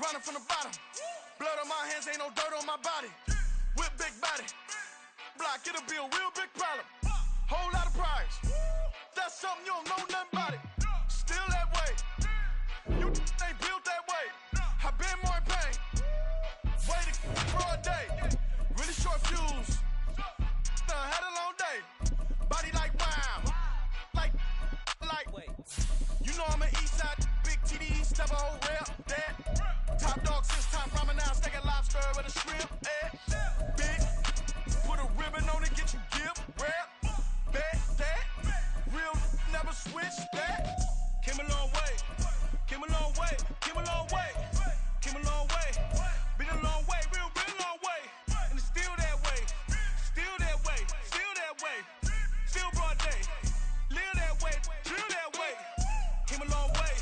grinding from the bottom. Blood on my hands, ain't no dirt on my body. Whip big body. Block, it'll be a real big problem. Whole lot of prize. That's something you don't know nothing about it. Still that way. You ain't built that way. I been more in pain. Waited for a day. Really short fuse. Had a long day. Body like wow. Like. You know I'm an east side. Big TD, step a whole rep. That. Top dog since time ramen now. Steak a lobster with a shrimp. Big. Put a ribbon on it, get you give. Rap. Bet that. Real never switch that. Came a long way. Came a long way. Came a long way. Came a long way. Been a long way. Real long way. And it's still that way. Still that way. Still that way. Still broad day. Live that way. Drill that way. Came a long way.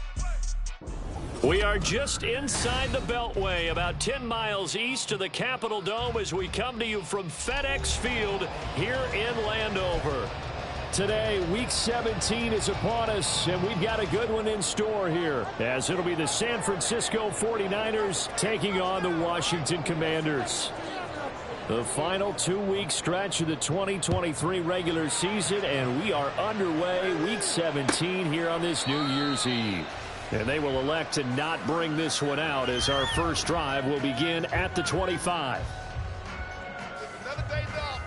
We are just inside the Beltway, about 10 miles east of the Capitol Dome as we come to you from FedEx Field here in Landover. Today, Week 17 is upon us, and we've got a good one in store here, as it'll be the San Francisco 49ers taking on the Washington Commanders. The final 2-week stretch of the 2023 regular season, and we are underway Week 17 here on this New Year's Eve. And they will elect to not bring this one out as our first drive will begin at the 25. Another day's off.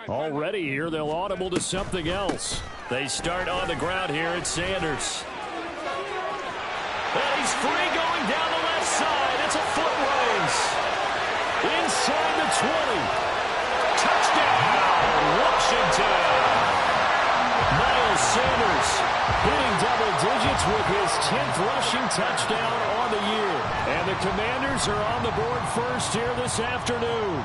Already here, they'll audible to something else. They start on the ground here at Sanders. And he's free going down the left side. It's a foot race. Inside the 20. Touchdown, Washington. Miles Sanders hitting double digits with his 10th rushing touchdown on the year. And the Commanders are on the board first here this afternoon.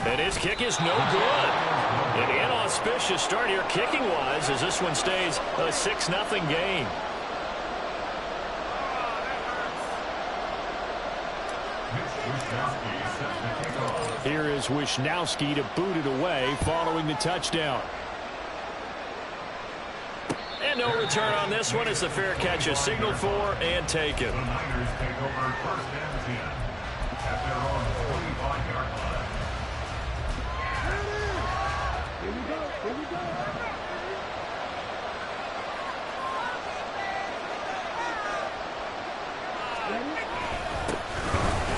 And his kick is no good. An inauspicious start here kicking-wise as this one stays a 6-0 game. Here is Wisnowski to boot it away following the touchdown. And no return on this one as the fair catch is signaled for and taken. The Niners take over first and 10 at their own 45-yard line. Here we go.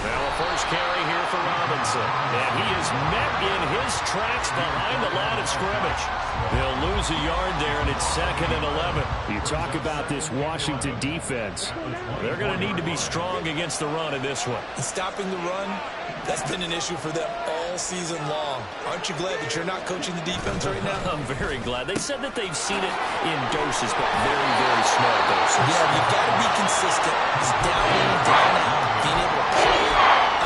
Well, a first carry here for Robinson. And he is met in his tracks behind the line of scrimmage. He'll lose a yard there, and it's 2nd and 11. You talk about this Washington defense. They're going to need to be strong against the run in this one. Stopping the run, that's been an issue for them all season long. Aren't you glad that you're not coaching the defense right now? I'm very glad. They said that they've seen it in doses, but very, very small doses. Yeah, you've got to be consistent. It's down in, down out. Being able to play it,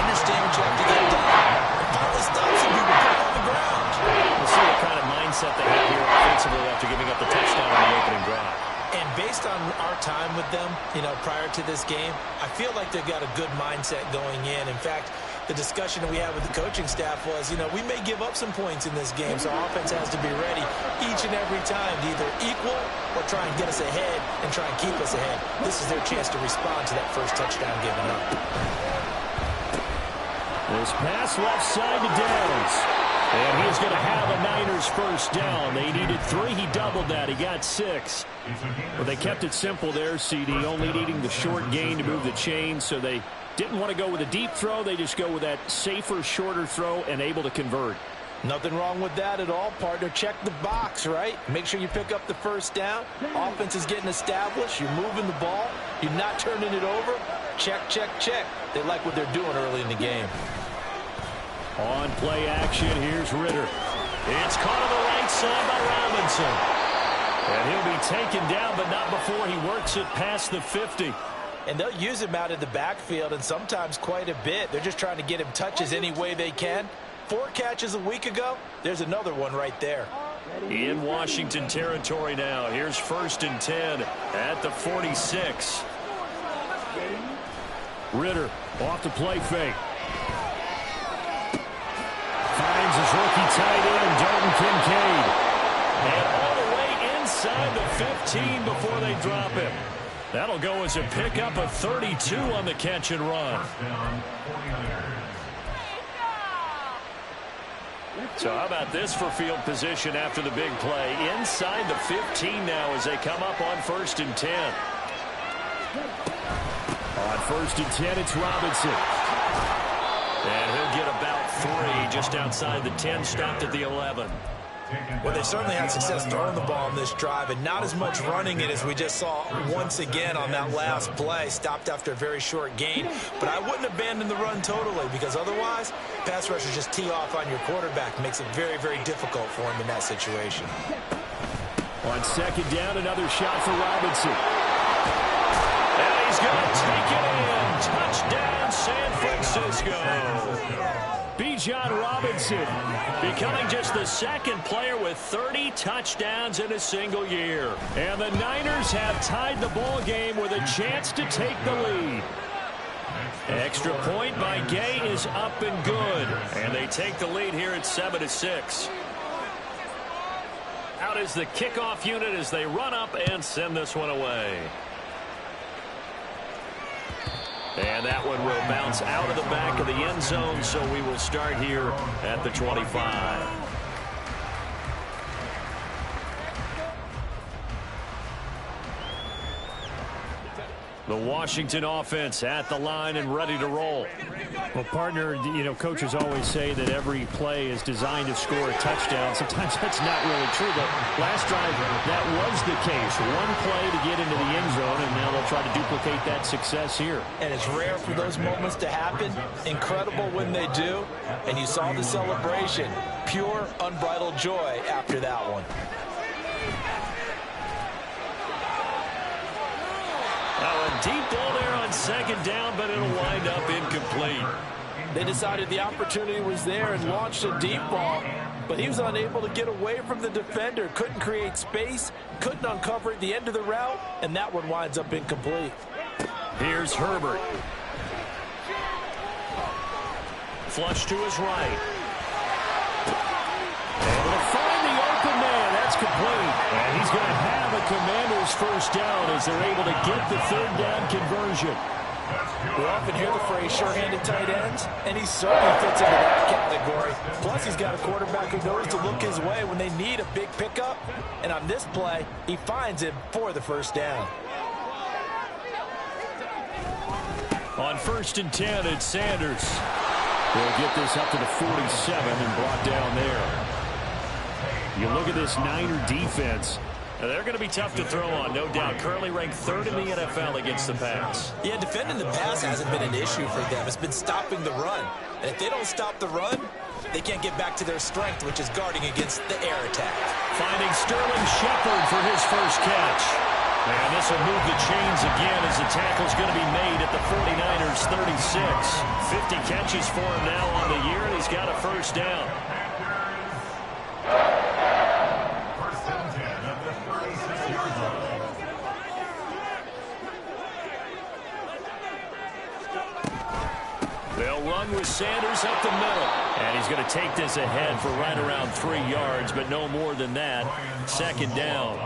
understand what you have to get done, and finally stop some people put on the ground. We'll see what kind of mindset they have here offensively after giving up the touchdown on the opening drive. And based on our time with them, prior to this game, I feel like they've got a good mindset going in. In fact, the discussion that we had with the coaching staff was, we may give up some points in this game, so our offense has to be ready each and every time to either equal or try and get us ahead and try and keep us ahead. This is their chance to respond to that first touchdown given up. This pass left side to Downs. And he's going to have a Niners first down. They needed 3. He doubled that. He got 6. Well, they kept it simple there, CD, only needing the short gain to move the chain, so they didn't want to go with a deep throw. They just go with that safer, shorter throw and able to convert. Nothing wrong with that at all, partner. Check the box, right? Make sure you pick up the first down. Offense is getting established. You're moving the ball. You're not turning it over. Check, check, check. They like what they're doing early in the game. On play action, here's Ritter. It's caught on the right side by Robinson. And he'll be taken down, but not before he works it past the 50. And they'll use him out in the backfield, and sometimes quite a bit. They're just trying to get him touches any way they can. 4 catches a week ago. There's another one right there. In Washington territory now. Here's 1st and 10 at the 46. Ritter off the play fake. Finds his rookie tight end, Dalton Kincaid. And all the way inside the 15 before they drop him. That'll go as a pickup of 32 on the catch and run. So how about this for field position after the big play? Inside the 15 now as they come up on 1st and 10. On 1st and 10, it's Robinson. And he'll get about 3 just outside the 10, stopped at the 11. Well, they certainly had success throwing the ball on this drive, and not as much running it as we just saw once again on that last play. Stopped after a very short gain. But I wouldn't abandon the run totally, because otherwise, pass rushers just tee off on your quarterback. Makes it very, very difficult for him in that situation. On 2nd down, another shot for Robinson. And he's going to take it in. Touchdown, San Francisco. Bijan Robinson becoming just the 2nd player with 30 touchdowns in a single year. And the Niners have tied the ball game with a chance to take the lead. Extra point by Gay is up and good. And they take the lead here at 7-6. Out is the kickoff unit as they run up and send this one away. And that one will bounce out of the back of the end zone, so we will start here at the 25. The Washington offense at the line and ready to roll. Well, partner, you know, coaches always say that every play is designed to score a touchdown. Sometimes that's not really true, but last drive, that was the case. One play to get into the end zone, and now they'll try to duplicate that success here. And it's rare for those moments to happen. Incredible when they do. And you saw the celebration. Pure, unbridled joy after that one. A deep ball there on 2nd down, but it'll wind up incomplete. They decided the opportunity was there and launched a deep ball, but he was unable to get away from the defender. Couldn't create space, couldn't uncover at the end of the route, and that one winds up incomplete. Here's Herbert. Flush to his right. Able to find the open man. That's complete. And he's going to have a Commanders 1st down as they're able to get the 3rd down conversion. We often hear the phrase sure-handed tight ends, and he certainly fits into that category. Plus, he's got a quarterback who knows to look his way when they need a big pickup. And on this play, he finds him for the 1st down. On 1st and 10, it's Sanders. They'll get this up to the 47 and brought down there. You look at this Niner defense. Now, they're going to be tough to throw on, no doubt. Currently ranked 3rd in the NFL against the pass. Yeah, defending the pass hasn't been an issue for them. It's been stopping the run. And if they don't stop the run, they can't get back to their strength, which is guarding against the air attack. Finding Sterling Shepard for his 1st catch. And this will move the chains again as the tackle's going to be made at the 49ers 36. 50 catches for him now on the year, and he's got a 1st down. They'll run with Sanders up the middle. And he's going to take this ahead for right around 3 yards, but no more than that. 2nd down.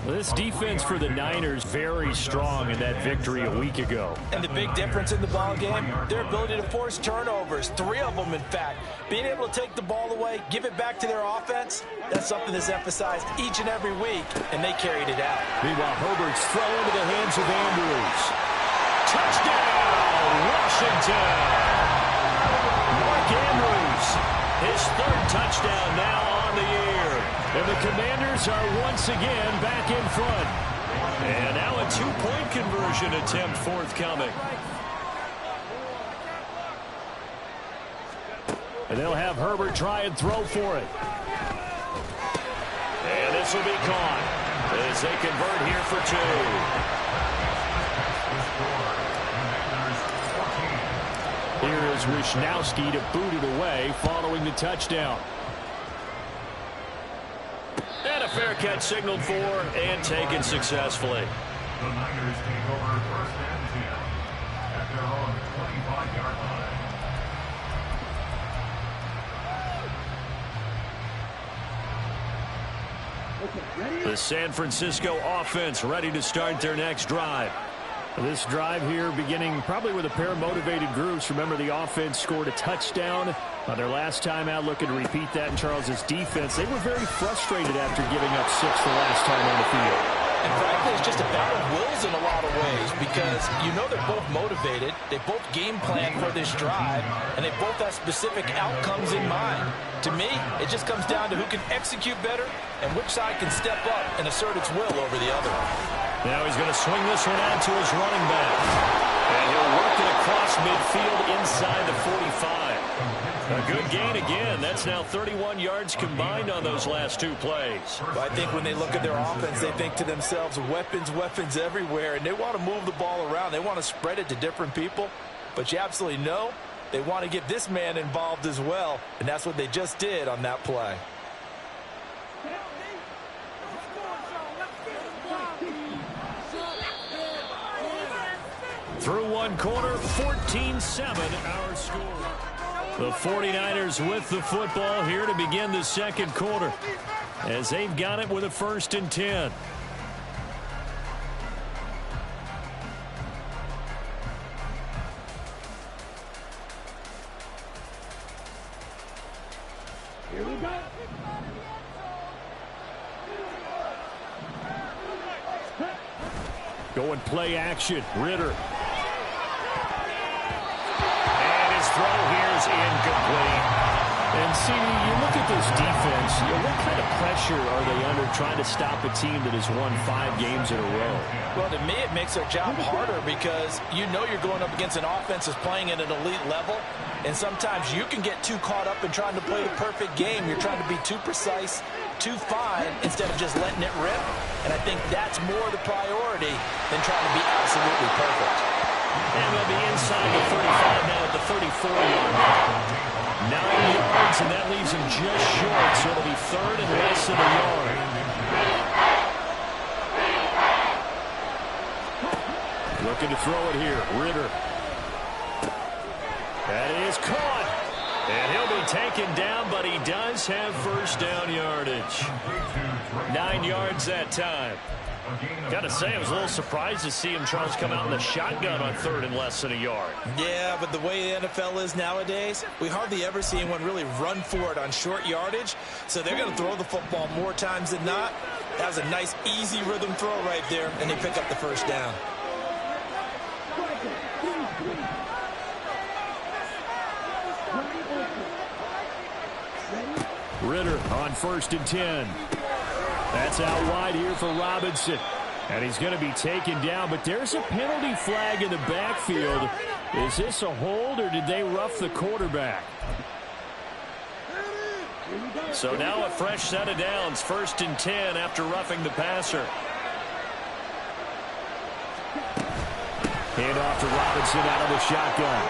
Well, this defense for the Niners very strong in that victory a week ago. And the big difference in the ball game, their ability to force turnovers, 3 of them in fact. Being able to take the ball away, give it back to their offense, that's something that's emphasized each and every week, and they carried it out. Meanwhile, Herbert's throw into the hands of Andrews. Touchdown, Washington! Mark Andrews, his 3rd touchdown now on the year. And the Commanders are once again back in front. And now a 2-point conversion attempt forthcoming. And they'll have Herbert try and throw for it. And this will be caught as they convert here for 2. Here is Wishnowski to boot it away following the touchdown. And a fair catch signaled for and taken successfully. The Niners take over first and 10 at their own 25-yard line. The San Francisco offense ready to start their next drive. This drive here beginning probably with a pair of motivated groups. Remember, the offense scored a touchdown on their last time out. Looking to repeat that in Charles's defense. They were very frustrated after giving up 6 the last time on the field. And frankly, it's just a battle of wills in a lot of ways because you know they're both motivated. They both game plan for this drive, and they both have specific outcomes in mind. To me, it just comes down to who can execute better and which side can step up and assert its will over the other. Now he's going to swing this one out to his running back. And he'll work it across midfield inside the 45. A good gain again. That's now 31 yards combined on those last 2 plays. Well, I think when they look at their offense, they think to themselves, weapons, weapons everywhere, and they want to move the ball around. They want to spread it to different people. But you absolutely know they want to get this man involved as well, and that's what they just did on that play. Through one quarter, 14-7 our score. The 49ers with the football here to begin the second quarter as they've got it with a 1st and 10. Here we go. Going play action. Ritter. And his throw here is incomplete. And see, you look at this defense, what kind of pressure are they under trying to stop a team that has won 5 games in a row? Well, to me, it makes their job harder because you know you're going up against an offense that's playing at an elite level, and sometimes you can get too caught up in trying to play the perfect game. You're trying to be too precise, too fine, instead of just letting it rip. And I think that's more the priority than trying to be absolutely perfect. And they'll be inside the 35 now at the 34-yard line. 9 yards, and that leaves him just short, so it'll be 3rd and less than a yard. Looking to throw it here. Ritter. That is caught. And he'll be taken down, but he does have 1st down yardage. 9 yards that time. Got to say, I was a little surprised to see him, Charles, come out in the shotgun on 3rd and less than a yard. Yeah, but the way the NFL is nowadays, we hardly ever see anyone really run for it on short yardage. So they're going to throw the football more times than not. That was a nice, easy rhythm throw right there, and they pick up the 1st down. Ritter on 1st and 10. That's out wide here for Robinson. And he's going to be taken down, but there's a penalty flag in the backfield. Is this a hold, or did they rough the quarterback? So now a fresh set of downs, 1st and 10 after roughing the passer. Hand off to Robinson out of the shotgun.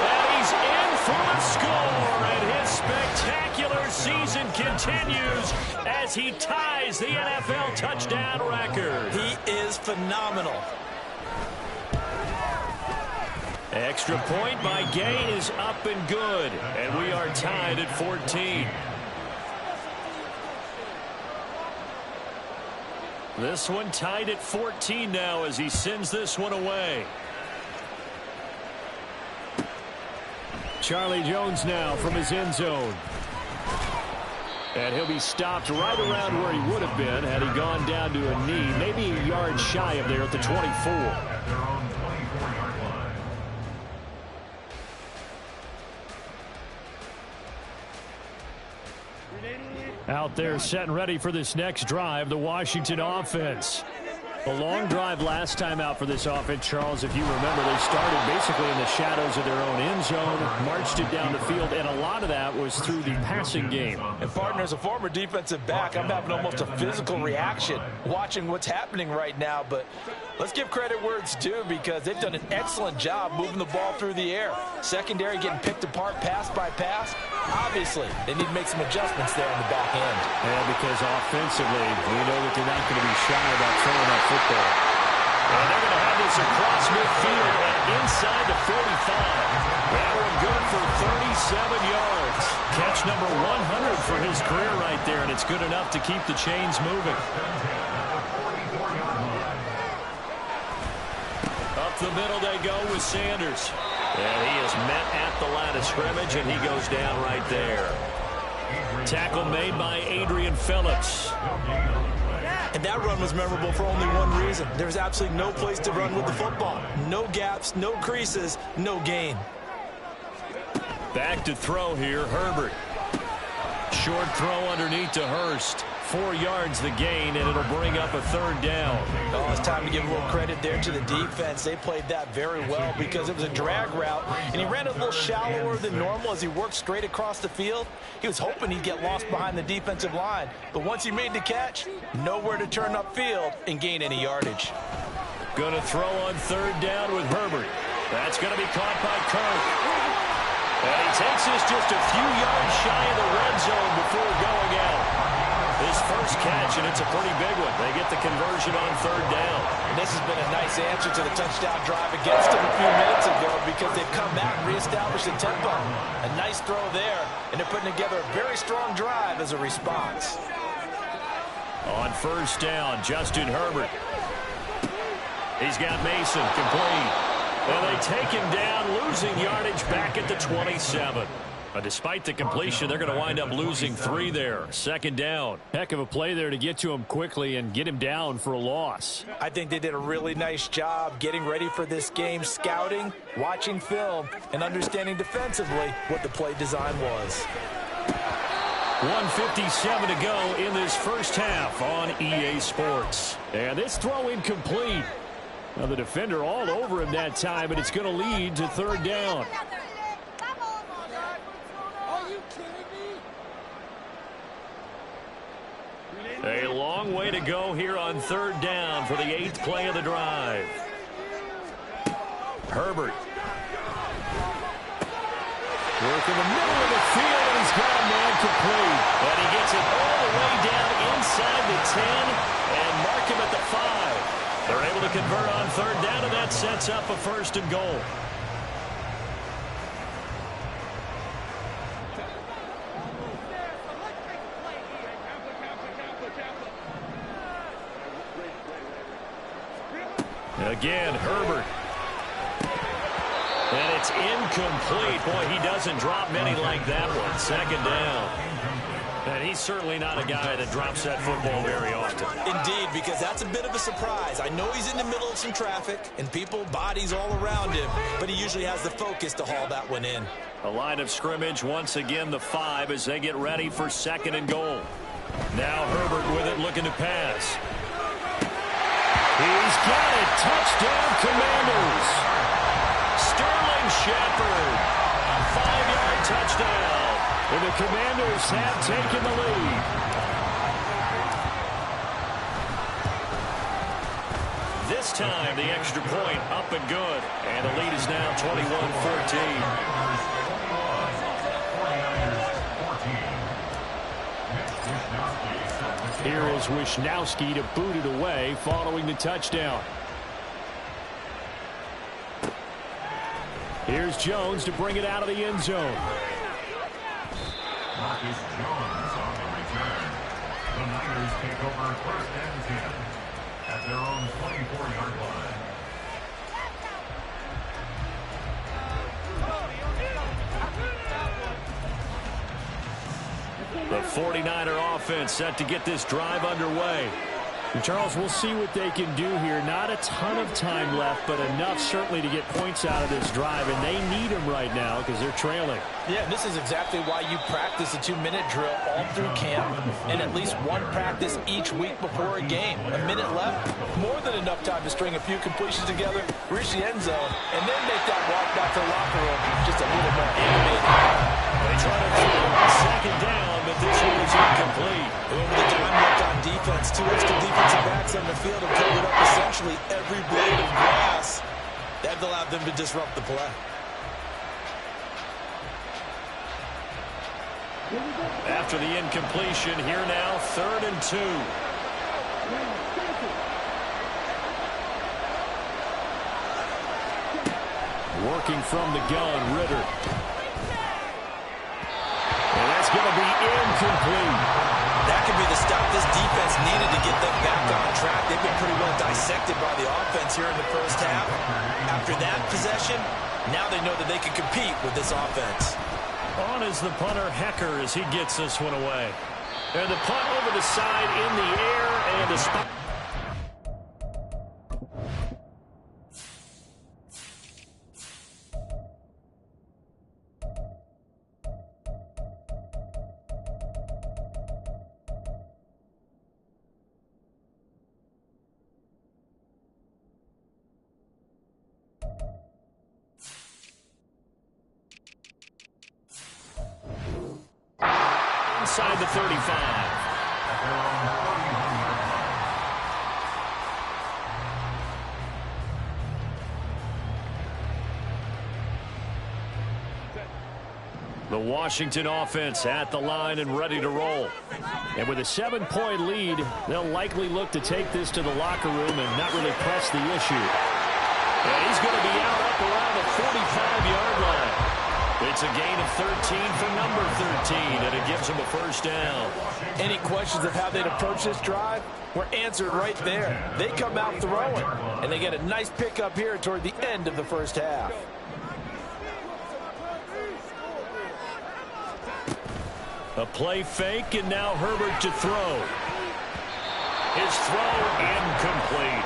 And he's in for the score, and his spectacular season continues as he ties the NFL touchdown record. He is phenomenal. Extra point by Gay is up and good, and we are tied at 14. This one tied at 14 now as he sends this one away. Charlie Jones now from his end zone. And he'll be stopped right around where he would have been had he gone down to a knee, maybe a yard shy of there at the 24. At their own 24-yard line. Out there set and ready for this next drive, the Washington offense. A long drive last time out for this offense, Charles. If you remember, they started basically in the shadows of their own end zone, marched it down the field, and a lot of that was through the passing game. And partner, as a former defensive back, I'm having almost a physical reaction watching what's happening right now. But let's give credit where it's due, because they've done an excellent job moving the ball through the air. Secondary getting picked apart pass by pass. Obviously, they need to make some adjustments there in the back end. Yeah, because offensively, we know that they're not going to be shy about throwing that football. And they're going to have this across midfield and inside the 45. That one good for 37 yards. Catch number 100 for his career right there, and it's good enough to keep the chains moving. Up the middle they go with Sanders. And he is met at the line of scrimmage, and he goes down right there. Tackle made by Adrian Phillips. And that run was memorable for only one reason. There's absolutely no place to run with the football. No gaps, no creases, no gain. Back to throw here, Herbert. Short throw underneath to Hurst. 4 yards the gain, and it'll bring up a third down. Oh, it's time to give a little credit there to the defense. They played that very well because it was a drag route, and he ran a little shallower than normal as he worked straight across the field. He was hoping he'd get lost behind the defensive line, but once he made the catch, nowhere to turn upfield and gain any yardage. Going to throw on third down with Herbert. That's going to be caught by Kirk. And he takes this just a few yards shy of the red zone before going out. His first catch, and it's a pretty big one. They get the conversion on third down. And this has been a nice answer to the touchdown drive against them a few minutes ago, because they've come back and reestablished the tempo. A nice throw there, and they're putting together a very strong drive as a response. On first down, Justin Herbert. He's got Mason complete. And they take him down, losing yardage back at the 27. But despite the completion, they're going to wind up losing 3 there. Second down. Heck of a play there to get to him quickly and get him down for a loss. I think they did a really nice job getting ready for this game, scouting, watching film, and understanding defensively what the play design was. 1:57 to go in this first half on EA Sports. And this throw incomplete. Now the defender all over him that time, but it's going to lead to third down. A long way to go here on third down for the 8th play of the drive. Herbert. Work in the middle of the field, and he's got a man complete. And he gets it all the way down inside the 10 and mark him at the 5. They're able to convert on third down, and that sets up a first and goal. Again, Herbert. And it's incomplete. Boy, he doesn't drop many like that one. Second down. And he's certainly not a guy that drops that football very often. Indeed, because that's a bit of a surprise. I know he's in the middle of some traffic and people, bodies all around him, but he usually has the focus to haul that one in. A line of scrimmage, once again the 5 as they get ready for second and goal. Now Herbert with it, looking to pass. He's got it. Touchdown, Commanders. Sterling Shepard. 5-yard touchdown. And the Commanders have taken the lead. This time, the extra point up and good. And the lead is now 21-14. Here is Wisnowski to boot it away following the touchdown. Here's Jones to bring it out of the end zone. Marcus Jones on the return. The Niners take over first and 10 at their own 24-yard line. The 49er offense set to get this drive underway. And Charles, we'll see what they can do here. Not a ton of time left, but enough certainly to get points out of this drive, and they need them right now because they're trailing. Yeah, this is exactly why you practice a 2-minute drill all through camp and at least one practice each week before a game. A minute left, more than enough time to string a few completions together, reach the end zone, and then make that walk back to the locker room just a little more animated. They try to throw second down, but this one is incomplete. Over the time left on defense, 2 extra defensive backs on the field have covered up essentially every blade of grass. That allowed them to disrupt the play. After the incompletion, here now, 3rd and 2. Working from the gun, Ritter. And that's going to be incomplete. That could be the stop this defense needed to get them back on track. They've been pretty well dissected by the offense here in the first half. After that possession, now they know that they can compete with this offense. On is the punter, Hecker, as he gets this one away. And the punt over the side in the air, and the spot. Inside the 35. The Washington offense at the line and ready to roll. And with a 7-point lead, they'll likely look to take this to the locker room and not really press the issue. And he's going to be out up around the 45-yard line. It's a gain of 13 for number 13, and it gives them a first down. Any questions of how they'd approach this drive were answered right there. They come out throwing, and they get a nice pickup here toward the end of the first half. A play fake, and now Herbert to throw. His throw incomplete.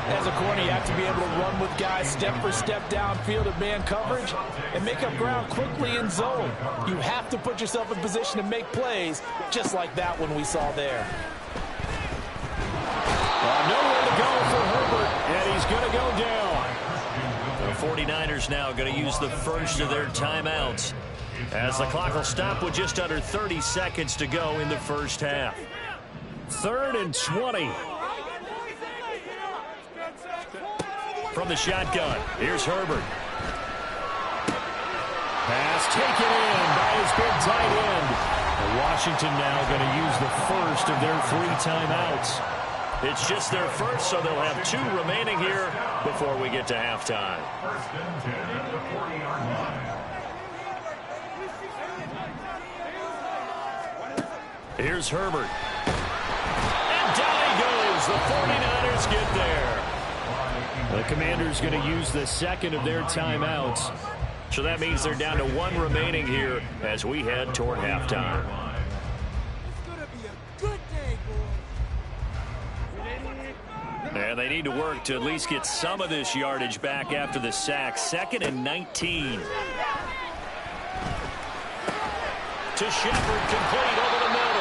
As a corner, you have to be able to run with guys step for step downfield of man coverage and make up ground quickly in zone. You have to put yourself in position to make plays, just like that one we saw there. Nowhere to go for Herbert, and he's going to go down. The 49ers now going to use the first of their timeouts, as the clock will stop with just under 30 seconds to go in the first half. 3rd and 20. From the shotgun, here's Herbert. Pass taken in by his big tight end. And Washington now going to use the first of their 3 timeouts. It's just their first, so they'll have 2 remaining here before we get to halftime. 1st and 10 at the 40-yard line. Here's Herbert. And down he goes. The 49ers get there. The Commanders going to use the second of their timeouts. So that means they're down to 1 remaining here as we head toward halftime. It's going to be a good day, boys. And they need to work to at least get some of this yardage back after the sack. 2nd and 19. To Shepard, complete over the middle.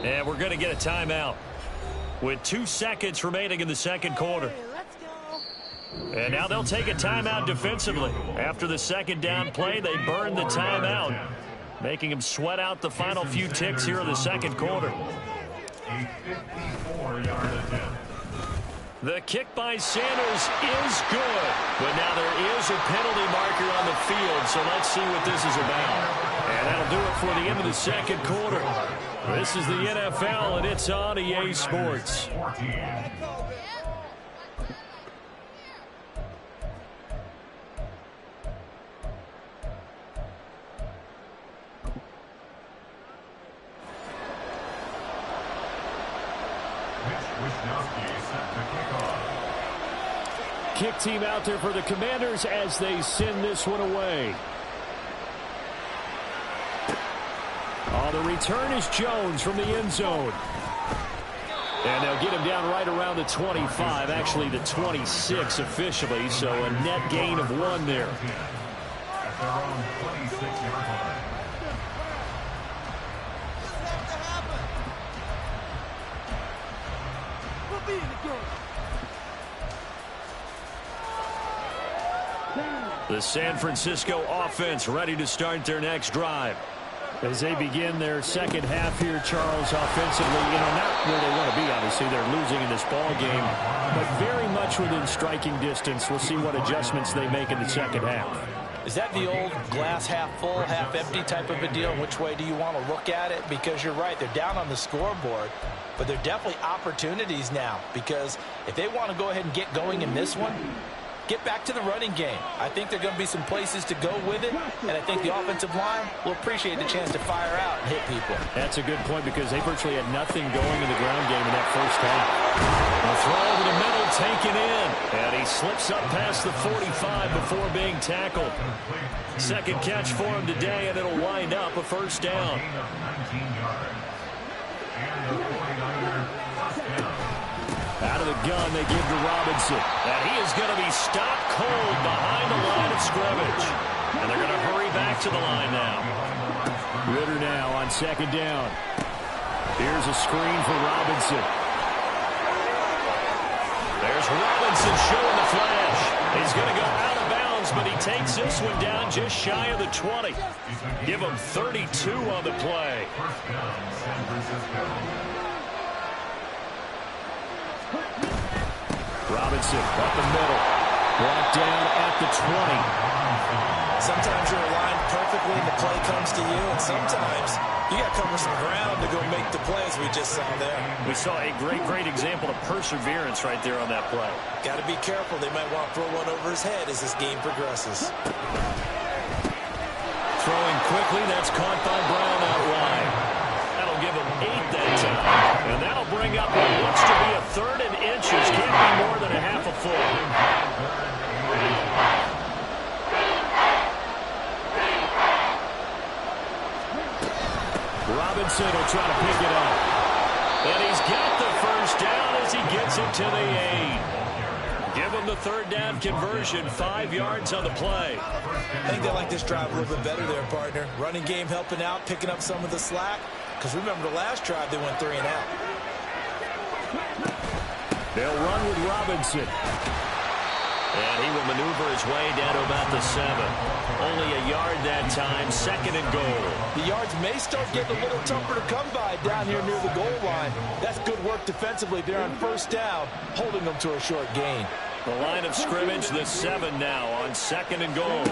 And we're going to get a timeout with 2 seconds remaining in the second quarter. And now they'll take a timeout defensively. After the second down play, they burn the timeout, making them sweat out the final few ticks here in the second quarter. A 54-yard attempt. The kick by Sanders is good, but now there is a penalty marker on the field, so let's see what this is about. And that'll do it for the end of the second quarter. This is the NFL, and it's on EA Sports. 14. kick team out there for the Commanders as they send this one away. Oh, the return is Jones from the end zone. And they'll get him down right around the 25, actually the 26 officially, so a net gain of 1 there. At their own 26-yard line. We'll be in the game. The San Francisco offense ready to start their next drive. As they begin their second half here, Charles, offensively, not where they want to be, obviously. They're losing in this ball game, but very much within striking distance. We'll see what adjustments they make in the second half. Is that the old glass half full, half empty type of a deal? Which way do you want to look at it? Because you're right, they're down on the scoreboard, but they're definitely opportunities now, because if they want to go ahead and get going in this one, get back to the running game. I think there are going to be some places to go with it, and I think the offensive line will appreciate the chance to fire out and hit people. That's a good point because they virtually had nothing going in the ground game in that first half. The throw to the middle taken in, and he slips up past the 45 before being tackled. Second catch for him today, and it'll wind up a first down. Out of the gun, they give to Robinson. And he is going to be stopped cold behind the line of scrimmage. And they're going to hurry back to the line now. Ritter now on second down. Here's a screen for Robinson. There's Robinson showing the flash. He's going to go out of bounds, but he takes this one down just shy of the 20. Give him 32 on the play. First down, San Francisco. Robinson up the middle. Brought down at the 20. Sometimes you're aligned perfectly and the play comes to you, and sometimes you got to cover some ground to go make the plays we just saw there. We saw a great example of perseverance right there on that play. Got to be careful. They might want to throw one over his head as this game progresses. Throwing quickly, that's caught by Brown out wide. That'll give him 8 that time. And that'll bring up what looks to be a third and inches. Can't be more than a half a foot. Robinson will try to pick it up. And he's got the first down as he gets it to the 8. Give him the third down conversion, 5 yards on the play. I think they like this drive a little bit better there, partner. Running game helping out, picking up some of the slack. Because remember the last drive, they went 3 and out. They'll run with Robinson. And he will maneuver his way down to about the 7. Only a yard that time, 2nd and goal. The yards may start getting a little tougher to come by down here near the goal line. That's good work defensively there on first down, holding them to a short gain. The line of scrimmage, the 7 now on 2nd and goal.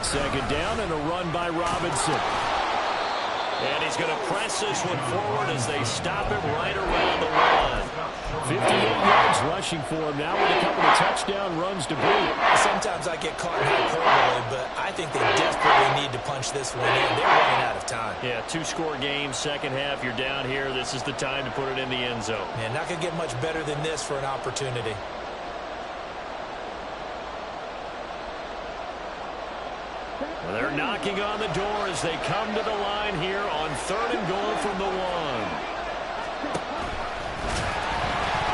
Second down and a run by Robinson. And he's going to press this one forward as they stop him right around the 1. 58 yards rushing for him now with a couple of touchdown runs to boot. Sometimes I get caught in hyperbole, but I think they desperately need to punch this one in. They're running out of time. Yeah, 2-score game, second half. You're down here. This is the time to put it in the end zone. Man, not going to get much better than this for an opportunity. Well, they're knocking on the door as they come to the line here on 3rd and goal from the 1.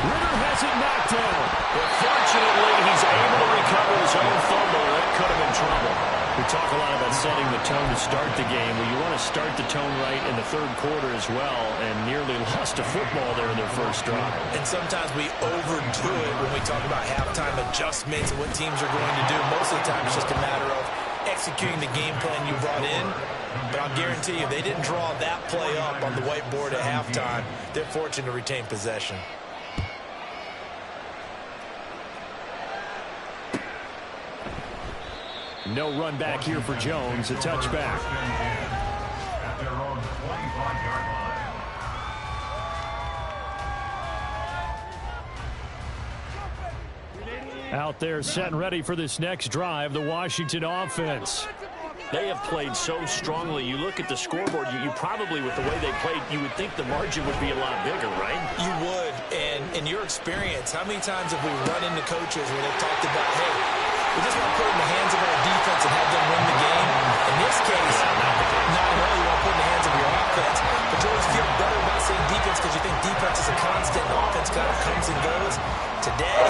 Ritter has it knocked down. But fortunately, he's able to recover his own fumble. That could have been trouble. We talk a lot about setting the tone to start the game. Well, you want to start the tone right in the 3rd quarter as well, and nearly lost a football there in their first drive. And sometimes we overdo it when we talk about halftime adjustments and what teams are going to do. Most of the time, it's just a matter of executing the game plan you brought in. But I'll guarantee you, they didn't draw that play up on the whiteboard at halftime. They're fortunate to retain possession. No run back here for Jones. A touchback. At their own 25-yard line. Out there set and ready for this next drive, the Washington offense. They have played so strongly. You look at the scoreboard, you probably, with the way they played, you would think the margin would be a lot bigger, right? You would, and And in your experience, how many times have we run into coaches where they've talked about, hey, we just want to put it in the hands of our defense and have them win the game? In this case, not at all. You want to put it in the hands of your offense, but you always feel better about saying defense because you think defense is a constant and offense kind of comes and goes. Today,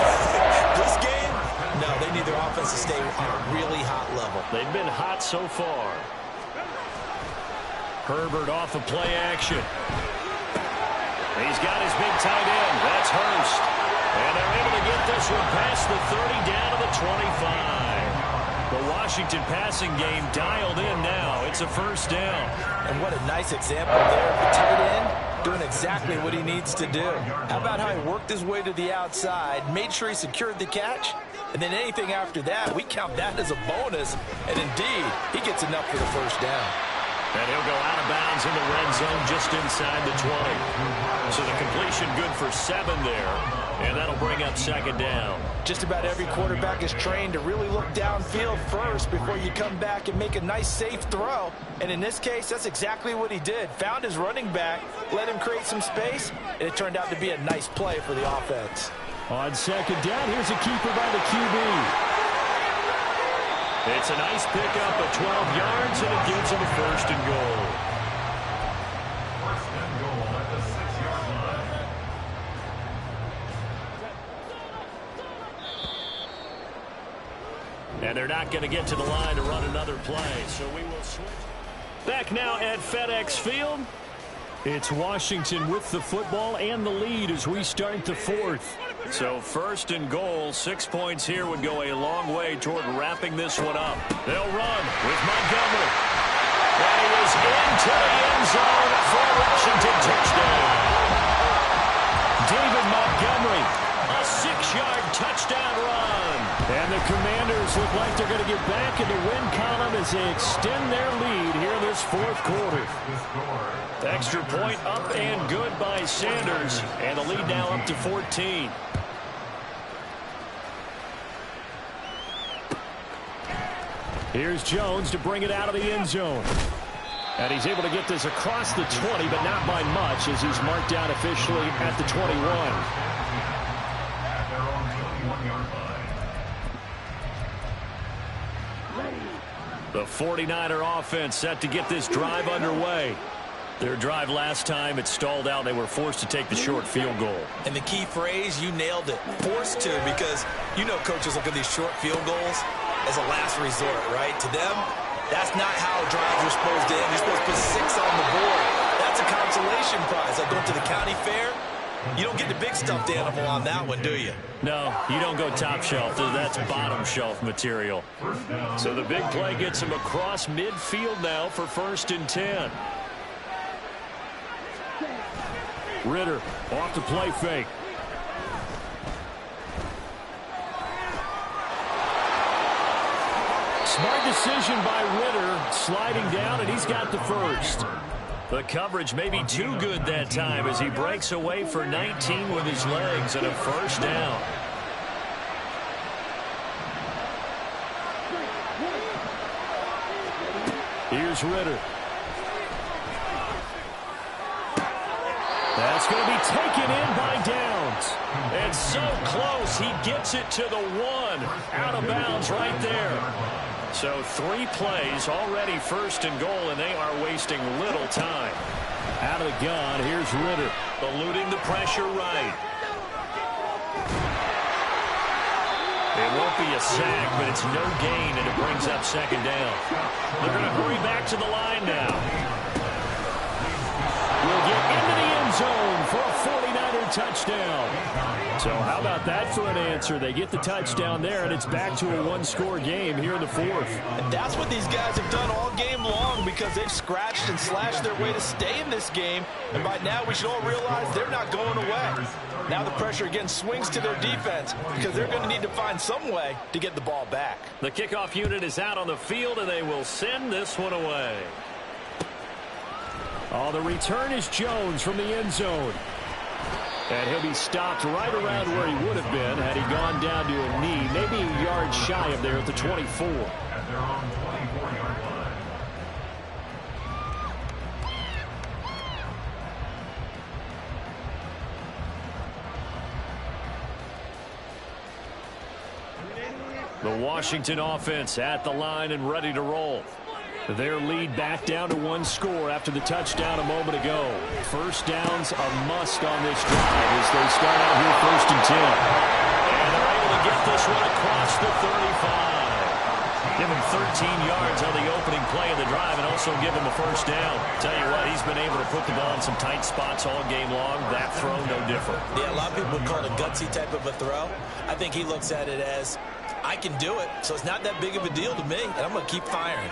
this game, no, they need their offense to stay on a really hot level. They've been hot so far. Herbert off of play action. He's got his big tight end. That's Hurst. And they're able to get this one past the 30 down to the 25. The Washington passing game dialed in now. It's a first down. And what a nice example there of the tight end doing exactly what he needs to do. How about how he worked his way to the outside, made sure he secured the catch, and then anything after that, we count that as a bonus. And indeed, he gets enough for the first down. And he'll go out of bounds in the red zone just inside the 20. So the completion good for 7 there. And that'll bring up second down. Just about every quarterback is trained to really look downfield first before you come back and make a nice, safe throw. And in this case, that's exactly what he did. Found his running back, let him create some space, and it turned out to be a nice play for the offense. On second down, here's a keeper by the QB. It's a nice pickup of 12 yards, and it gives him a first and goal. First and goal at the 6-yard line. And they're not going to get to the line to run another play, so we will switch. Back now at FedEx Field. It's Washington with the football and the lead as we start the fourth. So first and goal, 6 points here would go a long way toward wrapping this one up. They'll run with Montgomery. And he is into the end zone for a Washington touchdown. David Montgomery, a 6-yard touchdown run. And the Commanders look like they're going to get back in the win column as they extend their lead here in this fourth quarter. Extra point up and good by Sanders. And the lead now up to 14. Here's Jones to bring it out of the end zone. And he's able to get this across the 20, but not by much as he's marked down officially at the 21. At their own 21-yard line. The 49er offense set to get this drive underway. Their drive last time, it stalled out. They were forced to take the short field goal. And the key phrase, you nailed it. Forced to, because you know coaches look at these short field goals as a last resort, right? To them, that's not how drives are supposed to end. You're supposed to put 6 on the board. That's a consolation prize. Like going to the county fair, you don't get the big stuffed animal on that one, do you? No, you don't go top shelf. That's bottom shelf material. So the big play gets him across midfield now for first and 10. Ritter off the play fake. Smart decision by Ritter, sliding down, and he's got the first. The coverage may be too good that time as he breaks away for 19 with his legs and a first down. Here's Ritter. That's going to be taken in by Downs. And so close, he gets it to the 1. Out of bounds right there. So 3 plays, already first and goal, and they are wasting little time. Out of the gun, here's Ritter. Eluding the pressure right. It won't be a sack, but it's no gain, and it brings up second down. They're going to hurry back to the line now. Will get into the end zone for a 49er touchdown. So how about that for an answer? They get the touchdown there, and it's back to a one-score game here in the fourth. And that's what these guys have done all game long because they've scratched and slashed their way to stay in this game. And by now we should all realize they're not going away. Now the pressure again swings to their defense because they're going to need to find some way to get the ball back. The kickoff unit is out on the field, and they will send this one away. Oh, the return is Jones from the end zone. And he'll be stopped right around where he would have been had he gone down to a knee, maybe a yard shy of there at the 24. At their own 24-yard line. The Washington offense at the line and ready to roll. Their lead back down to one score after the touchdown a moment ago. First down's a must on this drive as they start out here 1st and 10. And they're able to get this one across the 35. Give him 13 yards on the opening play of the drive and also give him a first down. Tell you what, he's been able to put the ball in some tight spots all game long. That throw, no different. Yeah, a lot of people would call it a gutsy type of a throw. I think he looks at it as, I can do it, so it's not that big of a deal to me, and I'm going to keep firing.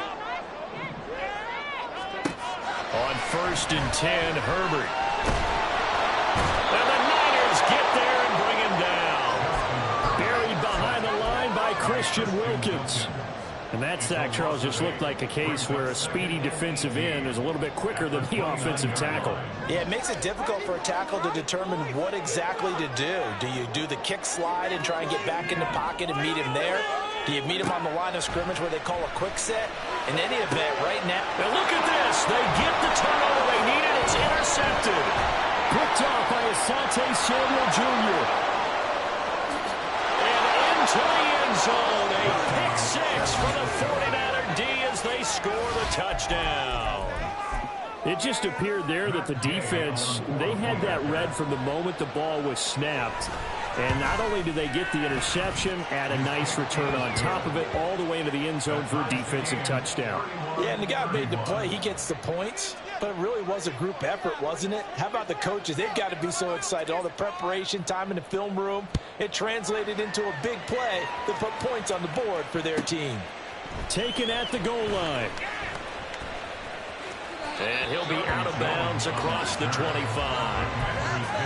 On 1st and 10, Herbert. And the Niners get there and bring him down. Buried behind the line by Christian Wilkins. And that sack, Charles, just looked like a case where a speedy defensive end is a little bit quicker than the offensive tackle. Yeah, it makes it difficult for a tackle to determine what exactly to do. Do you do the kick slide and try and get back in the pocket and meet him there? Do you meet him on the line of scrimmage where they call a quick set? In any event, right now... Now look at this. They get the turnover they needed. It's intercepted. Picked off by Asante Samuel Jr. And into the end zone. A pick six for the 49er D as they score the touchdown. It just appeared there that the defense, they had that read from the moment the ball was snapped. And not only did they get the interception, add a nice return on top of it, all the way into the end zone for a defensive touchdown. Yeah, and the guy made the play. He gets the points. But it really was a group effort, wasn't it? How about the coaches? They've got to be so excited. All the preparation time in the film room, it translated into a big play that put points on the board for their team. Taken at the goal line. And he'll be out of bounds across the 25.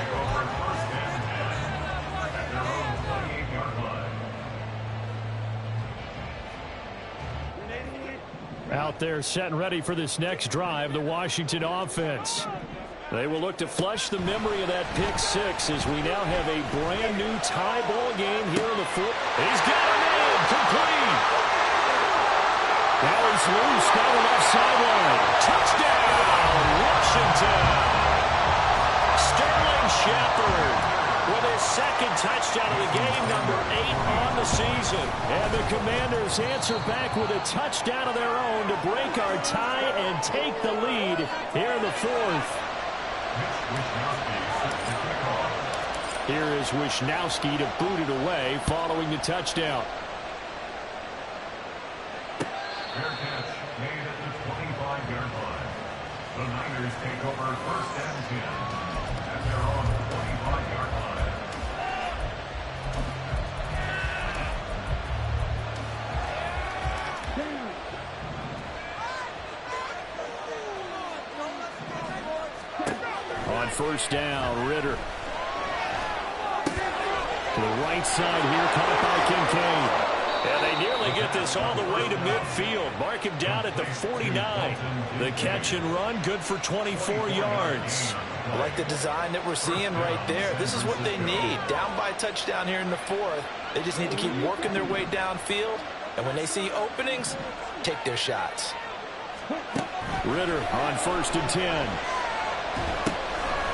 Out there set and ready for this next drive, the Washington offense. They will look to flush the memory of that pick six as we now have a brand new tie ball game here in the fourth. He's got it in, complete. Now he's loose down the left sideline. Touchdown, Washington. Sterling Shepard with his second touchdown of the game, number 8 on the season. And the Commanders answer back with a touchdown of their own to break our tie and take the lead here in the fourth. Here is Wishnowski to boot it away following the touchdown. Fair catch made at the 25-yard line. The Niners take over 1st and 10 at their own 25-yard line. On 1st down, Ritter. To the right side here, caught by Kincaid. And they nearly get this all the way to midfield. Mark him down at the 49. The catch and run, good for 24 yards. I like the design that we're seeing right there. This is what they need. Down by a touchdown here in the fourth. They just need to keep working their way downfield. And when they see openings, take their shots. Ritter on 1st and 10.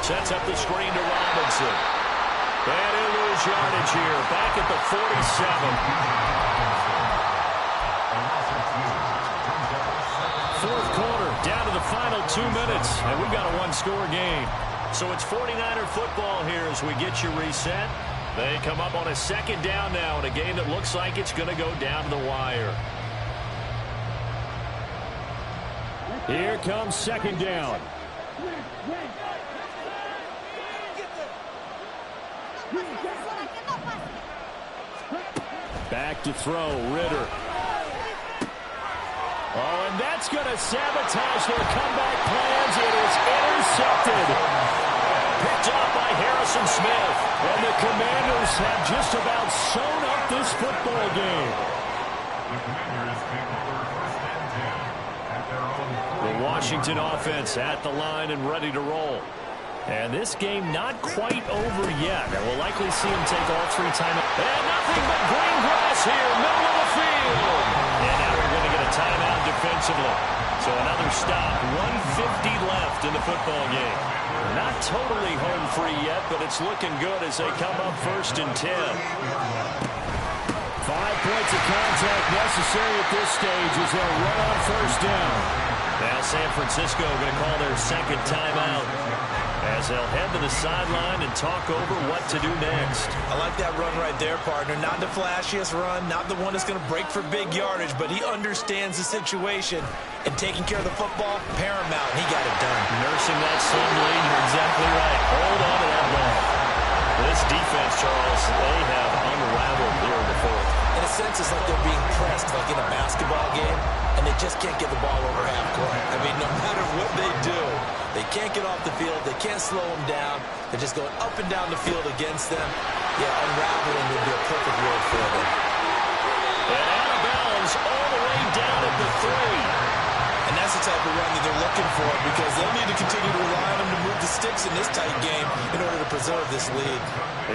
Sets up the screen to Robinson. And he'll lose yardage here. Back at the 47. Fourth quarter, down to the final 2 minutes. And we've got a one-score game. So it's 49er football here as we get you reset. They come up on a 2nd down now in a game that looks like it's going to go down to the wire. Here comes 2nd down. Back to throw, Ritter. Oh, and that's going to sabotage their comeback plans. It is intercepted. Picked off by Harrison Smith. And the Commanders have just about sewn up this football game. The Commanders take over 1st and 10 at their own 40. The Washington offense at the line and ready to roll. And this game not quite over yet. And we'll likely see him take all 3 timeouts. And nothing but green grass here, middle of the field. And now we're going to get a timeout defensively. So another stop, 1:50 left in the football game. Not totally home free yet, but it's looking good as they come up 1st and 10. 5 necessary at this stage as they'll run on first down. Now San Francisco going to call their second timeout as they'll head to the sideline and talk over what to do next. I like that run right there, partner. Not the flashiest run, not the one that's going to break for big yardage, but he understands the situation, and taking care of the football, paramount. He got it done. Nursing that slim lead, you're exactly right. Hold on to that ball. This defense, Charles, they have unraveled here in the fourth. In a sense, it's like they're being pressed, like in a basketball game, and they just can't get the ball over half court. I mean, no matter what they do, they can't get off the field. They can't slow them down. They're just going up and down the field against them. Yeah, unraveling would be a perfect word for them. And out of bounds all the way down at the 3. And that's the type of run that they're looking for, because they'll need to continue to rely on them to move the sticks in this tight game in order to preserve this lead.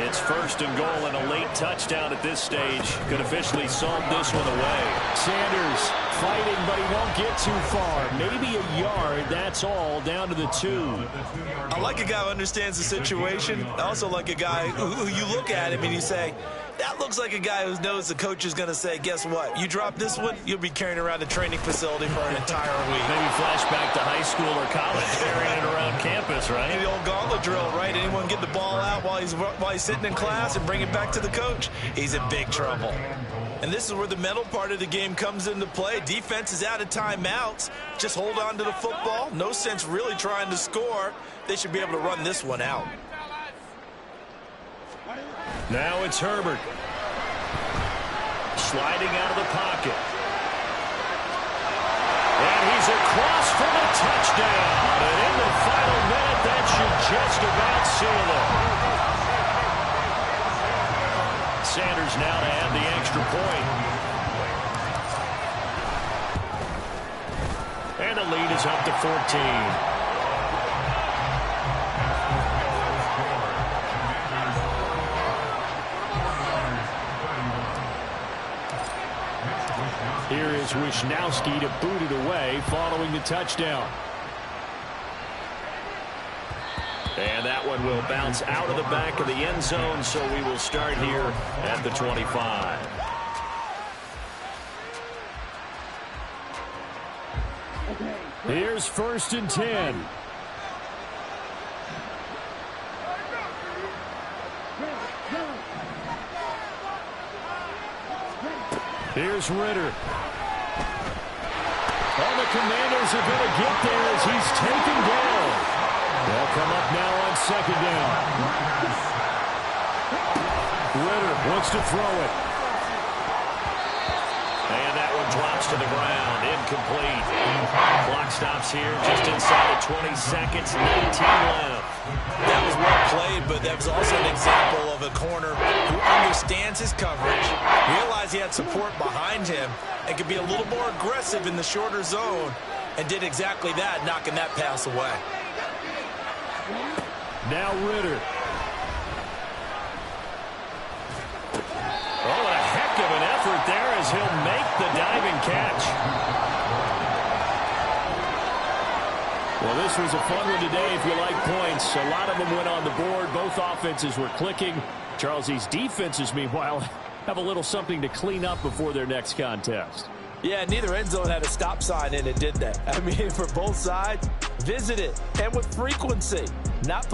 It's first and goal and a late touchdown at this stage. Could officially solve this one away. Sanders fighting, but he won't get too far. Maybe a yard, that's all, down to the 2. I like a guy who understands the situation. I also like a guy who you look at him and you say, that looks like a guy who knows the coach is going to say, guess what? You drop this one, you'll be carrying around a training facility for an entire week. Maybe flashback to high school or college, carrying it around campus, right? The old gauntlet drill, right? Anyone get the ball out while he's sitting in class and bring it back to the coach? He's in big trouble. And this is where the mental part of the game comes into play. Defense is out of timeouts. Just hold on to the football. No sense really trying to score. They should be able to run this one out. Now it's Herbert. Sliding out of the pocket. And he's across for the touchdown. And in the final minute, that should just about seal it. Sanders now to add the extra point. And the lead is up to 14. Here is Wisnowski to boot it away following the touchdown. And that one will bounce out of the back of the end zone, so we will start here at the 25. Here's first and 10. Here's Ritter. Oh, the Commanders are going to get there as he's taken down. They'll come up now on second down. Ritter wants to throw it. And that one drops to the ground. Incomplete. Clock stops here just inside of 20 seconds. 19 left. That was well played, but that was also an example of a corner who understands his coverage, realized he had support behind him, and could be a little more aggressive in the shorter zone, and did exactly that, knocking that pass away. Now Ritter. Oh, what a heck of an effort there as he'll make the diving catch. Well, this was a fun one today if you like points. A lot of them went on the board. Both offenses were clicking. Charles, these defenses, meanwhile, have a little something to clean up before their next contest. Yeah, neither end zone had a stop sign in it, did they? I mean, for both sides, visit it, and with frequency. Not